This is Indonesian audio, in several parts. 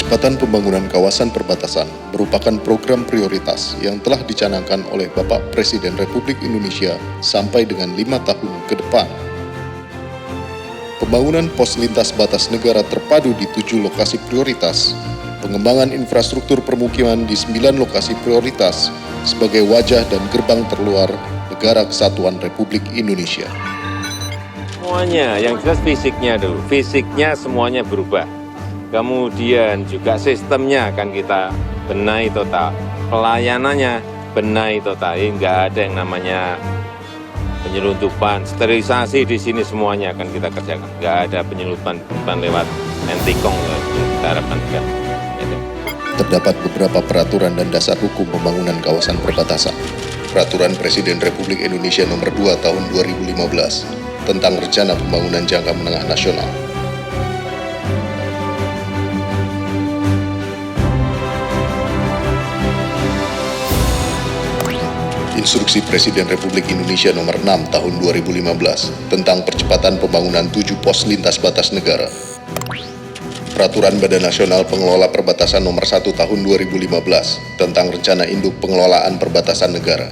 Percepatan pembangunan kawasan perbatasan merupakan program prioritas yang telah dicanangkan oleh Bapak Presiden Republik Indonesia sampai dengan 5 tahun ke depan. Pembangunan pos lintas batas negara terpadu di 7 lokasi prioritas, pengembangan infrastruktur permukiman di 9 lokasi prioritas sebagai wajah dan gerbang terluar Negara Kesatuan Republik Indonesia. Semuanya, yang jelas fisiknya dulu, fisiknya semuanya berubah. Kemudian juga sistemnya akan kita benahi total, pelayanannya benahi total, nggak ada yang namanya penyelundupan, sterilisasi di sini semuanya akan kita kerjakan. Nggak ada penyelundupan lewat entikong, kita harapkan juga. Terdapat beberapa peraturan dan dasar hukum pembangunan kawasan perbatasan. Peraturan Presiden Republik Indonesia Nomor 2 Tahun 2015 tentang Rencana Pembangunan Jangka Menengah Nasional. Instruksi Presiden Republik Indonesia Nomor 6 Tahun 2015 tentang percepatan pembangunan 7 pos lintas batas negara. Peraturan Badan Nasional Pengelola Perbatasan Nomor 1 Tahun 2015 tentang Rencana Induk Pengelolaan Perbatasan Negara.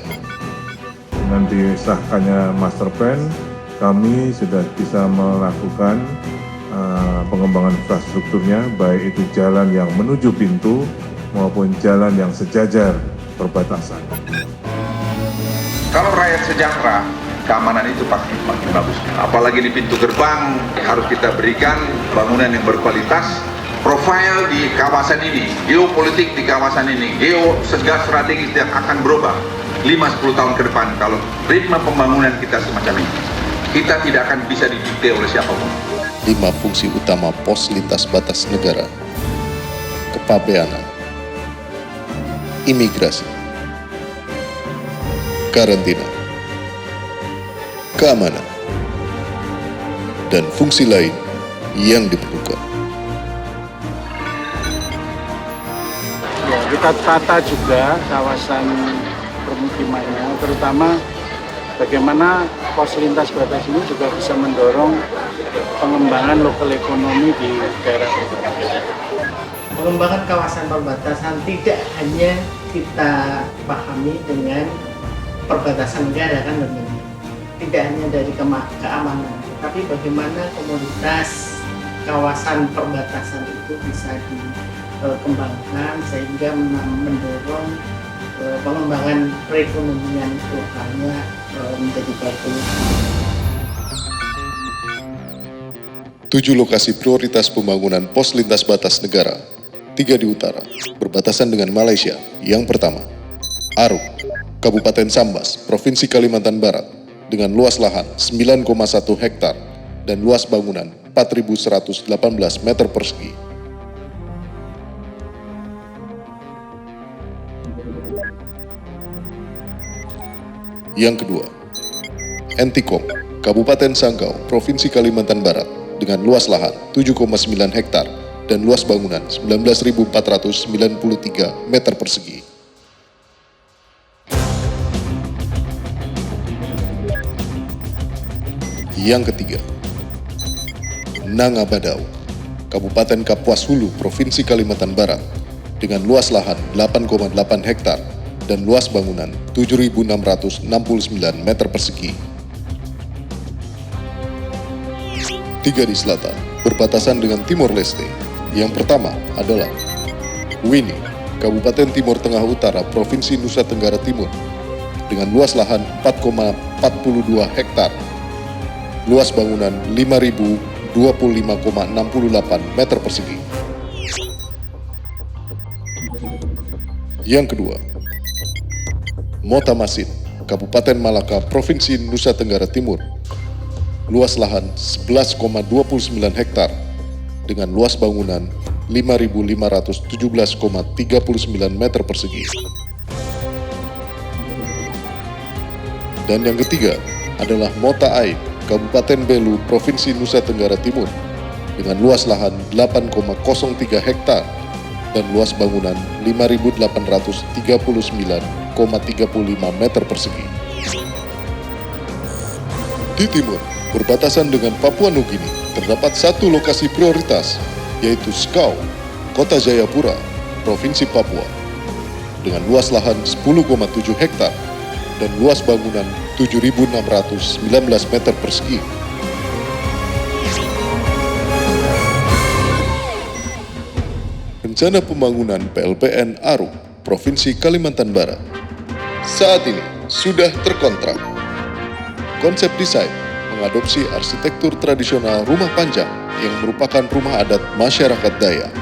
Dengan disahkannya Master Plan, kami sudah bisa melakukan pengembangan infrastrukturnya, baik itu jalan yang menuju pintu maupun jalan yang sejajar perbatasan. Kalau rakyat sejahtera, keamanan itu pasti makin bagus. Apalagi di pintu gerbang harus kita berikan bangunan yang berkualitas. Profil di kawasan ini, geopolitik di kawasan ini, strategis yang akan berubah 5-10 tahun ke depan. Kalau ritme pembangunan kita semacam ini, kita tidak akan bisa didikte oleh siapapun. 5 fungsi utama pos lintas batas negara: kepabeanan, imigrasi, karantina, keamanan, dan fungsi lain yang diperlukan. Ya, kita tata juga kawasan permukimannya, terutama bagaimana pos lintas batas ini juga bisa mendorong pengembangan lokal ekonomi di daerah perbatasan. Pengembangan kawasan perbatasan tidak hanya kita pahami dengan perbatasan negara kan tentunya, tidak hanya dari keamanan, tapi bagaimana komoditas kawasan perbatasan itu bisa dikembangkan sehingga mendorong pengembangan perekonomian lokalnya menjadi bagus. 7 lokasi prioritas pembangunan pos lintas batas negara, 3 di utara, berbatasan dengan Malaysia. Yang pertama, Aruk, Kabupaten Sambas, Provinsi Kalimantan Barat, dengan luas lahan 9,1 hektar dan luas bangunan 4.118 meter persegi. Yang kedua, Entikong, Kabupaten Sanggau, Provinsi Kalimantan Barat, dengan luas lahan 7,9 hektar dan luas bangunan 19.493 meter persegi. Yang ketiga, Nangabadao, Kabupaten Kapuas Hulu, Provinsi Kalimantan Barat, dengan luas lahan 8,8 hektar dan luas bangunan 7.669 meter persegi. 3 di selatan, berbatasan dengan Timor Leste. Yang pertama adalah Wini, Kabupaten Timur Tengah Utara, Provinsi Nusa Tenggara Timur, dengan luas lahan 4,42 hektar, luas bangunan 5.025,68 meter persegi. Yang kedua, Motamasin, Kabupaten Malaka, Provinsi Nusa Tenggara Timur, luas lahan 11,29 hektar dengan luas bangunan 5.517,39 meter persegi. Dan yang ketiga adalah Mota Aib, Kabupaten Belu, Provinsi Nusa Tenggara Timur, dengan luas lahan 8,03 hektar dan luas bangunan 5.839,35 meter persegi. Di timur, berbatasan dengan Papua Nugini, terdapat 1 lokasi prioritas, yaitu Skau, Kota Jayapura, Provinsi Papua, dengan luas lahan 10,7 hektar dan luas bangunan 7.619 meter persegi. Rencana pembangunan PLPN Aru, Provinsi Kalimantan Barat, saat ini sudah terkontrak. Konsep desain mengadopsi arsitektur tradisional rumah panjang yang merupakan rumah adat masyarakat Dayak.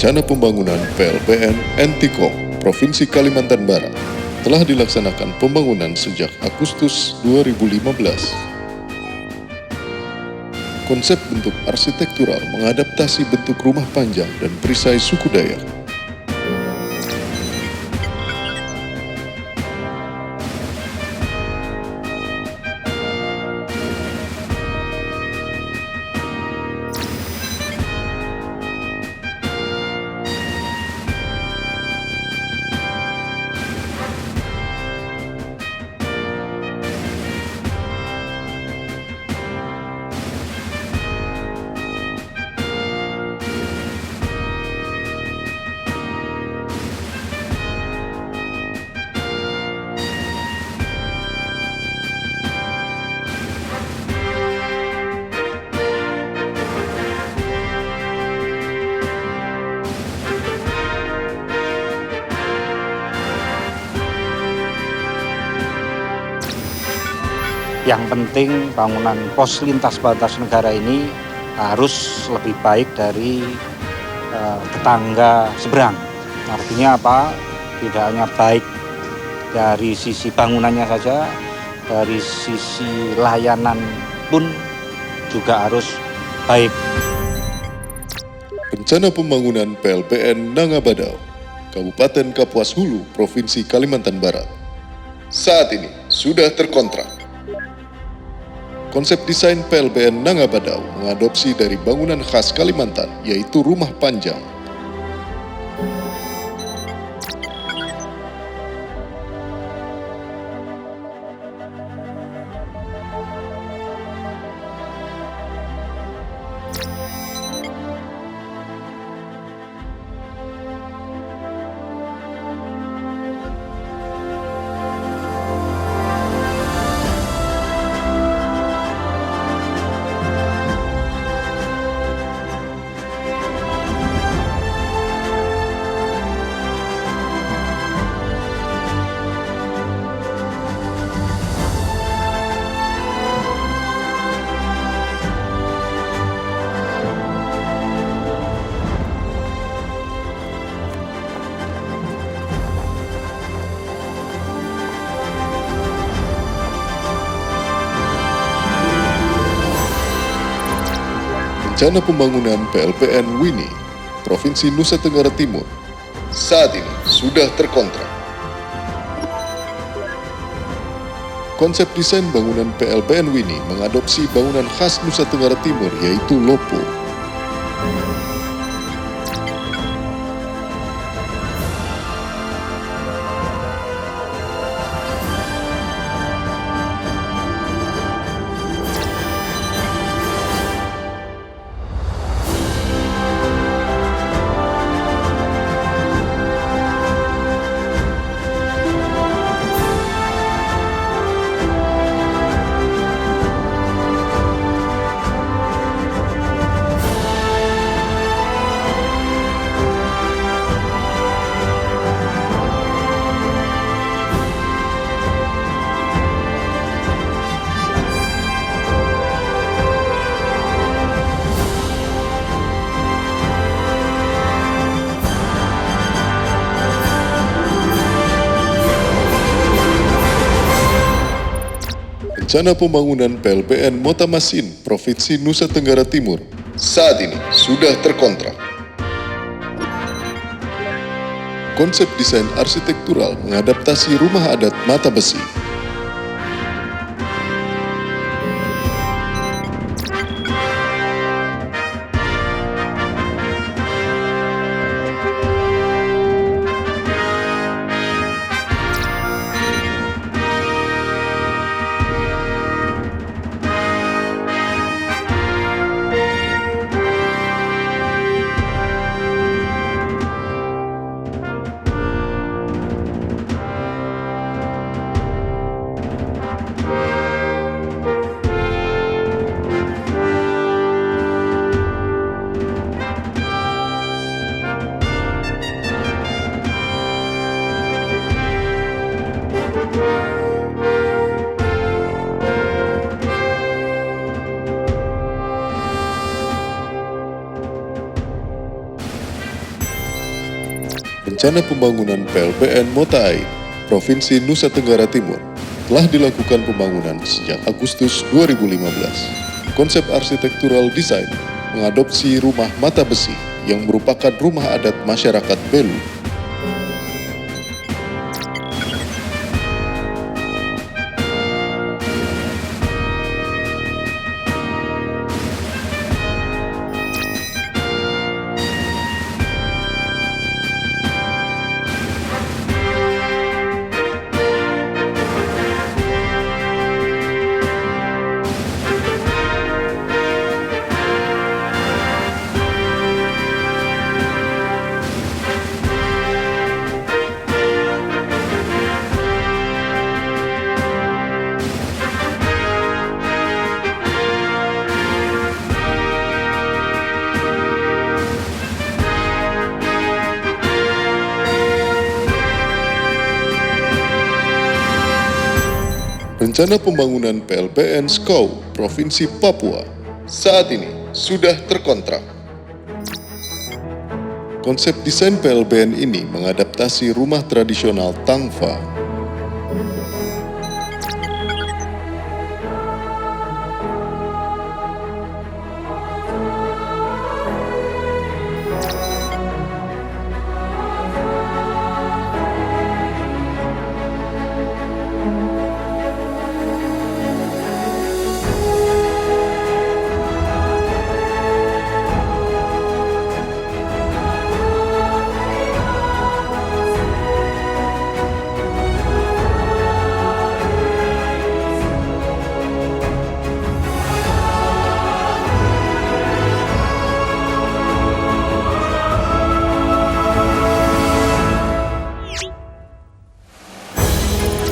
Rencana pembangunan PLPN Entikong, Provinsi Kalimantan Barat, telah dilaksanakan pembangunan sejak Agustus 2015. Konsep bentuk arsitektural mengadaptasi bentuk rumah panjang dan perisai suku Dayak. Yang penting bangunan pos lintas batas negara ini harus lebih baik dari tetangga seberang. Artinya apa? Tidak hanya baik dari sisi bangunannya saja, dari sisi layanan pun juga harus baik. Rencana pembangunan PLPN Nangabadao, Kabupaten Kapuas Hulu, Provinsi Kalimantan Barat, saat ini sudah terkontrak. Konsep desain PLPN Nangabadao mengadopsi dari bangunan khas Kalimantan, yaitu rumah panjang. Rencana pembangunan PLPN Wini, Provinsi Nusa Tenggara Timur, saat ini sudah terkontrak. Konsep desain bangunan PLPN Wini mengadopsi bangunan khas Nusa Tenggara Timur, yaitu Lopo. Rencana pembangunan PLBN Motamasin, Provinsi Nusa Tenggara Timur, saat ini sudah terkontrak. Konsep desain arsitektural mengadaptasi rumah adat Mata Besi. Rencana pembangunan PLBN Mota Ain, Provinsi Nusa Tenggara Timur, telah dilakukan pembangunan sejak Agustus 2015. Konsep arsitektural desain mengadopsi rumah Mata Besi yang merupakan rumah adat masyarakat Belu. Rencana pembangunan PLBN Skau, Provinsi Papua, saat ini sudah terkontrak. Konsep desain PLBN ini mengadaptasi rumah tradisional Tangfa.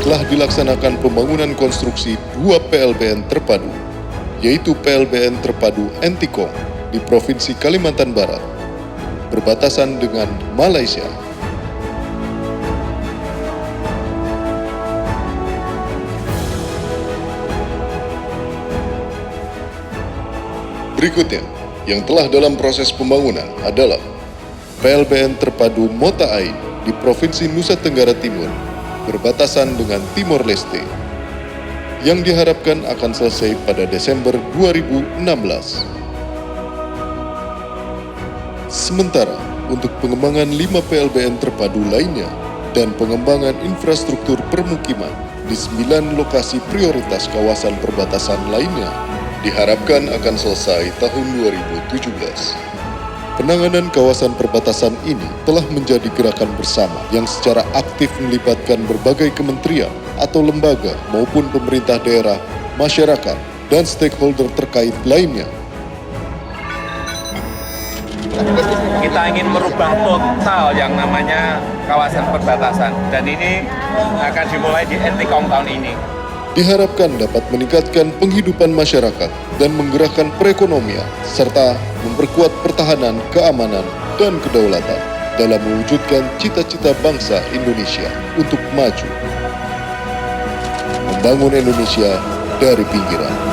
Telah dilaksanakan pembangunan konstruksi 2 PLBN terpadu, yaitu PLBN terpadu Entikong di Provinsi Kalimantan Barat, berbatasan dengan Malaysia. Berikutnya, yang telah dalam proses pembangunan adalah PLBN terpadu Mota Ain di Provinsi Nusa Tenggara Timur, berbatasan dengan Timor Leste, yang diharapkan akan selesai pada Desember 2016. Sementara untuk pengembangan 5 PLBN terpadu lainnya dan pengembangan infrastruktur permukiman di 9 lokasi prioritas kawasan perbatasan lainnya diharapkan akan selesai tahun 2017. Penanganan kawasan perbatasan ini telah menjadi gerakan bersama yang secara aktif melibatkan berbagai kementerian atau lembaga maupun pemerintah daerah, masyarakat, dan stakeholder terkait lainnya. Kita ingin merubah total yang namanya kawasan perbatasan, dan ini akan dimulai di Entikong tahun ini. Diharapkan dapat meningkatkan penghidupan masyarakat dan menggerakkan perekonomian, serta memperkuat pertahanan, keamanan, dan kedaulatan dalam mewujudkan cita-cita bangsa Indonesia untuk maju. Membangun Indonesia dari pinggiran.